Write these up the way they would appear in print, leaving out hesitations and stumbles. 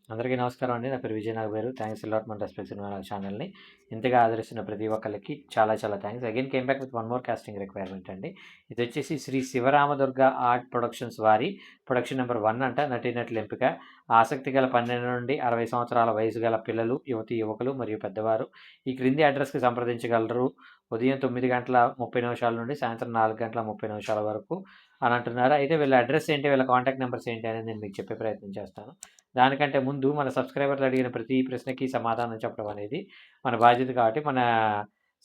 అందరికీ నమస్కారం అండి. నా పేరు Vijay Nagaberu. Thanks a lot మన రెస్పెక్ట్స్ మన ఛానల్‌ని ఇంతగా ఆదరిస్తున్న ప్రతి ఒక్కళ్ళకి చాలా చాలా thanks. Again came back with one more casting requirement అండి. ఇది వచ్చేసి శ్రీ శివరామదుర్గ ఆర్ట్ ప్రొడక్షన్స్ వారి ప్రొడక్షన్ నెంబర్ 1 అంట. నటీనటుల ఎంపిక. ఆసక్తి గల 12 నుండి 60 సంవత్సరాల వయసు గల పిల్లలు, యువకులు మరియు పెద్దవారు ఈ క్రింది అడ్రస్‌కి సంప్రదించగలరు. ఉదయం 9 గంటల 30 నిమిషాల నుండి సాయంత్రం 4 గంటల 30 నిమిషాల వరకు అని అంటున్నారు. అయితే వీళ్ళ అడ్రస్ ఏంటి, వీళ్ళ కాంటాక్ట్ నెంబర్స్ ఏంటి అనేది నేను మీకు చెప్పే ప్రయత్నం చేస్తాను. దానికంటే ముందు మన సబ్స్క్రైబర్లు అడిగిన ప్రతి ప్రశ్నకి సమాధానం చెప్పడం అనేది మన బాధ్యత. కాబట్టి మన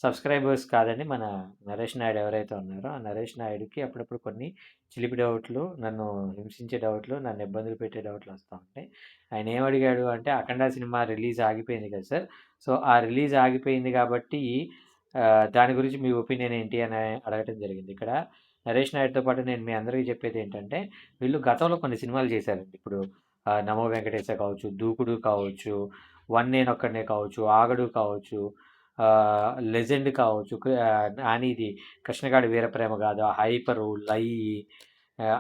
సబ్స్క్రైబర్స్ కాదండి, మన నరేష్ నాయుడు ఎవరైతే ఉన్నారో ఆ నరేష్ నాయుడుకి అప్పుడప్పుడు కొన్ని చిలిపి డౌట్లు, నన్ను హింసించే డౌట్లు, నన్ను ఇబ్బందులు పెట్టే డౌట్లు వస్తూ ఉంటాయి. ఆయన ఏమడిగాడు అంటే, అఖండ సినిమా రిలీజ్ ఆగిపోయింది కదా సార్, సో ఆ రిలీజ్ ఆగిపోయింది కాబట్టి దాని గురించి మీ ఒపీనియన్ ఏంటి అని అడగటం జరిగింది. ఇక్కడ నరేష్ నాయుడుతో పాటు నేను మీ అందరికీ చెప్పేది ఏంటంటే, వీళ్ళు గతంలో కొన్ని సినిమాలు చేశారండి. ఇప్పుడు నమో వెంకటేశ కావచ్చు, దూకుడు కావచ్చు, వన్ నేనొక్కడినే కావచ్చు, ఆగడు కావచ్చు, లెజెండ్ కావచ్చు, నానిది కృష్ణగాడి వీరప్రేమ గాథ, హైపరు, లై,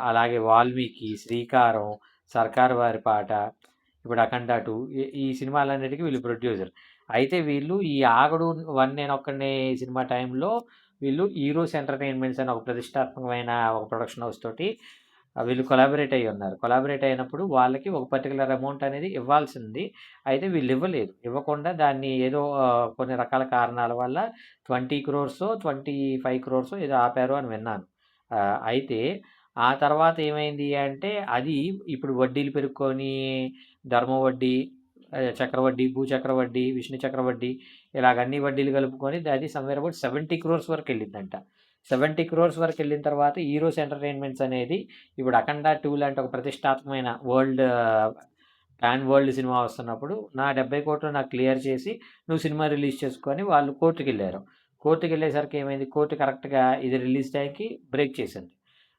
అలాగే వాల్మీకి, శ్రీకారం, సర్కార్ వారి పాట, ఇప్పుడు అఖండ 2 ఈ సినిమాలన్నిటికీ వీళ్ళు ప్రొడ్యూసర్. అయితే వీళ్ళు ఈ ఆగడు, వన్ నేనొక్కడినే సినిమా టైంలో వీళ్ళు హీరోస్ ఎంటర్టైన్మెంట్స్ అని ఒక ప్రతిష్టాత్మకమైన ఒక ప్రొడక్షన్ హౌస్ తోటి వీళ్ళు కొలాబరేట్ అయ్యి ఉన్నారు. కొలాబరేట్ అయినప్పుడు వాళ్ళకి ఒక పర్టికులర్ అమౌంట్ అనేది ఇవ్వాల్సింది. అయితే వీళ్ళు ఇవ్వలేదు. ఇవ్వకుండా దాన్ని ఏదో కొన్ని రకాల కారణాల వల్ల 20 క్రోర్సో 25 క్రోర్సో ఏదో ఆపారు అని విన్నాను. అయితే ఆ తర్వాత ఏమైంది అంటే, అది ఇప్పుడు వడ్డీలు పెరుక్కొని ధర్మ వడ్డీ, చక్రవడ్డీ, భూచక్రవడ్డీ, విష్ణు చక్రవడ్డీ ఇలాగ అన్ని వడ్డీలు కలుపుకొని అది సమ్‌వేర్ అబౌట్ 70 క్రోర్స్ వరకు వెళ్ళిందంట. 70 క్రోర్స్ వరకు వెళ్ళిన తర్వాత హీరోస్ ఎంటర్టైన్మెంట్స్ అనేది ఇప్పుడు అఖండ 2 లాంటి ఒక ప్రతిష్టాత్మకమైన పాన్ వరల్డ్ సినిమా వస్తున్నప్పుడు నా 70 కోట్లు నాకు క్లియర్ చేసి నువ్వు సినిమా రిలీజ్ చేసుకొని వాళ్ళు కోర్టుకెళ్ళారు. కోర్టుకెళ్ళేసరికి ఏమైంది, కోర్టు కరెక్ట్‌గా ఇది రిలీజ్ టైంకి బ్రేక్ చేసింది.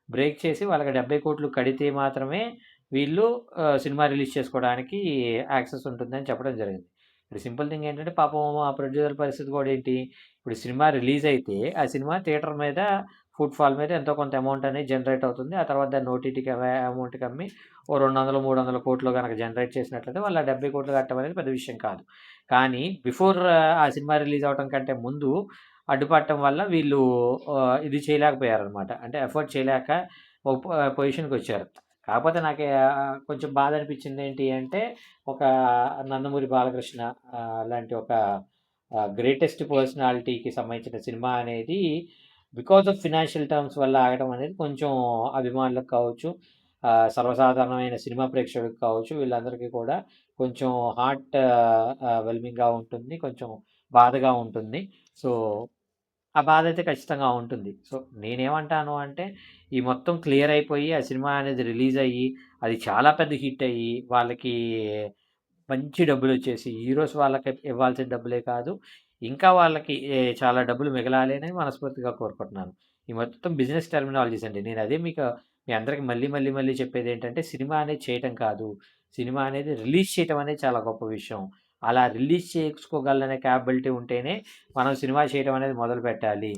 బ్రేక్ చేసి వాళ్ళకి 70 కోట్లు కడితే మాత్రమే వీళ్ళు సినిమా రిలీజ్ చేసుకోవడానికి యాక్సెస్ ఉంటుందని చెప్పడం జరిగింది. ఇప్పుడు సింపుల్ థింగ్ ఏంటంటే, పాపం ఆ ప్రొడ్యూసర్ పరిస్థితి కూడా ఏంటి, ఇప్పుడు సినిమా రిలీజ్ అయితే ఆ సినిమా థియేటర్ మీద ఫుట్‌ఫాల్ మీద ఎంతో కొంత అమౌంట్ అనేది జనరేట్ అవుతుంది. ఆ తర్వాత దాన్ని ఓటీటీకి అమౌంట్‌కి అమ్మి ఓ 200, 300 కోట్లు గనక జనరేట్ చేసినట్లయితే వాళ్ళు ఆ 70 కోట్లు కట్టడం అనేది పెద్ద విషయం కాదు. కానీ బిఫోర్ ఆ సినిమా రిలీజ్ అవ్వడం కంటే ముందు అడ్డుపడటం వల్ల వీళ్ళు ఇది చేయలేకపోయారనమాట. అంటే ఎఫర్ట్ చేయలేక ఒక పొజిషన్‌కొచ్చారు. కాకపోతే నాకు కొంచెం బాధ అనిపించింది ఏంటి అంటే, ఒక నందమూరి బాలకృష్ణ లాంటి ఒక గ్రేటెస్ట్ పర్సనాలిటీకి సంబంధించిన సినిమా అనేది బికాజ్ ఆఫ్ ఫినాన్షియల్ టర్మ్స్ వల్ల ఆగడం అనేది కొంచెం అభిమానులకు కావచ్చు, సర్వసాధారణమైన సినిమా ప్రేక్షకులకు కావచ్చు, వీళ్ళందరికీ కూడా కొంచెం హార్ట్ వెల్మింగ్‌గా ఉంటుంది. కొంచెం బాధగా ఉంటుంది. సో, ఆ బాధైతే ఖచ్చితంగా ఉంటుంది. సో, నేనేమంటాను అంటే, ఈ మొత్తం క్లియర్ అయిపోయి, ఆ సినిమా అనేది రిలీజ్ అయ్యి, అది చాలా పెద్ద హిట్ అయ్యి, వాళ్ళకి మంచి డబ్బులొచ్చేసి, హీరోస్ వాళ్ళకి ఇవ్వాల్సిన డబ్బులే కాదు, ఇంకా వాళ్ళకి చాలా డబ్బులు మిగలాలి అని మనస్ఫూర్తిగా కోరుకుంటున్నాను. ఈ మొత్తం బిజినెస్ టెర్మినాలజీస్ అండి. నేనదే మీ అందరికి మళ్ళీ చెప్పేదేంటంటే, సినిమా అనేది చేయటం కాదు. సినిమా అనేది రిలీజ్ చేయటం అనేది చాలా గొప్ప విషయం. అలా రిలీజ్ చేసుకోగలనే క్యాపబిలిటీ ఉంటేనే మనం సినిమా చేయడం అనేది మొదలుపెట్టాలి.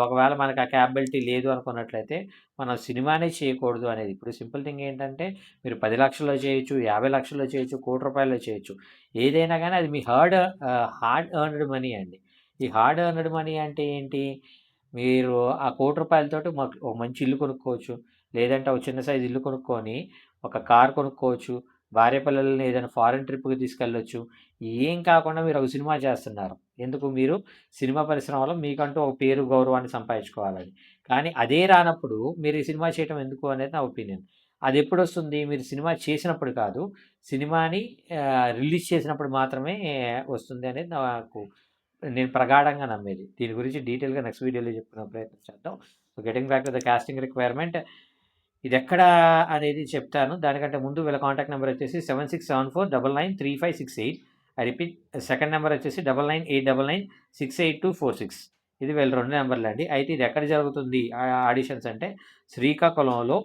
ఒకవేళ మనకు ఆ క్యాపబిలిటీ లేదు అనుకున్నట్లయితే మనం సినిమానే చేయకూడదు అనేది. ఇప్పుడు సింపుల్ థింగ్ ఏంటంటే, మీరు 10,00,000లో చేయొచ్చు, 50,00,000లో చేయొచ్చు, ₹1,00,00,000లో చేయొచ్చు. ఏదైనా గానీ అది మీ హార్డ్ ఎర్న్‌డ్ మనీ అండి. ఈ హార్డ్ ఎర్న్‌డ్ మనీ అంటే ఏంటి? మీరు ఆ ₹1,00,00,000తోటి ఒక మంచి ఇల్లు కొనుక్కోవచ్చు. లేదంటే ఒక చిన్న సైజ్ ఇల్లు కొనుక్కొని, ఒక కార్ కొనుక్కోవచ్చు. భార్య పిల్లల్ని ఏదైనా ఫారెన్ ట్రిప్‌కి తీసుకెళ్ళొచ్చు. ఏం కాకుండా మీరు ఒక సినిమా చేస్తున్నారు. ఎందుకు? మీరు సినిమా పరిశ్రమలో మీకంటూ ఒక పేరు, గౌరవాన్ని సంపాదించుకోవాలని. కానీ అదే రానప్పుడు మీరు ఈ సినిమా చేయటం ఎందుకు అనేది నా ఒపీనియన్. అదెప్పుడొస్తుంది? మీరు సినిమా చేసినప్పుడు కాదు. సినిమాని రిలీజ్ చేసినప్పుడు మాత్రమే వస్తుంది అనేది నేను ప్రగాఢంగా నమ్మేది. దీని గురించి డీటెయిల్‌గా నెక్స్ట్ వీడియోలో చెప్పుకునే ప్రయత్నం చేద్దాం. So, getting back to the casting requirement, ఇదెక్కడ అనేది చెప్తాను. దానికంటే ముందు వీళ్ళ కాంటాక్ట్ నెంబర్ వచ్చేసి 7674993568. ఐ రిపీట్, సెకండ్ నెంబర్ వచ్చేసి 9989968246. ఇది వీళ్ళ 2 నెంబర్లండి. అయితే ఇది ఎక్కడ జరుగుతుంది ఆడిషన్స్ అంటే, శ్రీకాకుళంలో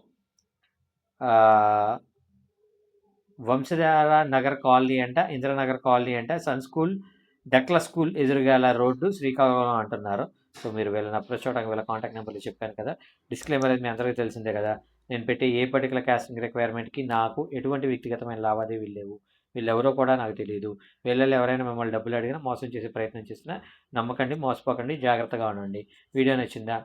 వంశధార నగర్ కాలనీ అంట, ఇంద్రనగర్ కాలనీ అంట, సన్ స్కూల్, డక్ల స్కూల్ ఎదురుగాల రోడ్డు, శ్రీకాకుళం అంటున్నారు. సో, మీరు వీళ్ళని అప్రోచ్ అవ్వడానికి వీళ్ళ కాంటాక్ట్ నెంబర్లు చెప్పాను కదా. డిస్క్లైమర్ అనేది మీ అందరికీ తెలిసిందే కదా. నేను పెట్టే ఏ పర్టికులర్ కాస్టింగ్ రిక్వైర్మెంట్‌కి నాకు ఎటువంటి వ్యక్తిగతమైన లావాదేవీలు లేవు. వీళ్ళెవరో కూడా నాకు తెలీదు. వీళ్ళలో ఎవరైనా మిమ్మల్ని డబ్బులు అడిగినా, మోసం చేసే ప్రయత్నం చేసినా నమ్మకండి, మోసపోకండి, జాగ్రత్తగా ఉండండి. వీడియో నచ్చిందా?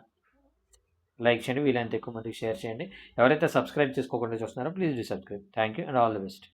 లైక్ చేయండి. వీలైనంత ఎక్కువ మందికి షేర్ చేయండి. ఎవరైతే సబ్స్క్రైబ్ చేసుకోకుండా చూస్తున్నారో please do subscribe. Thank you and all the best.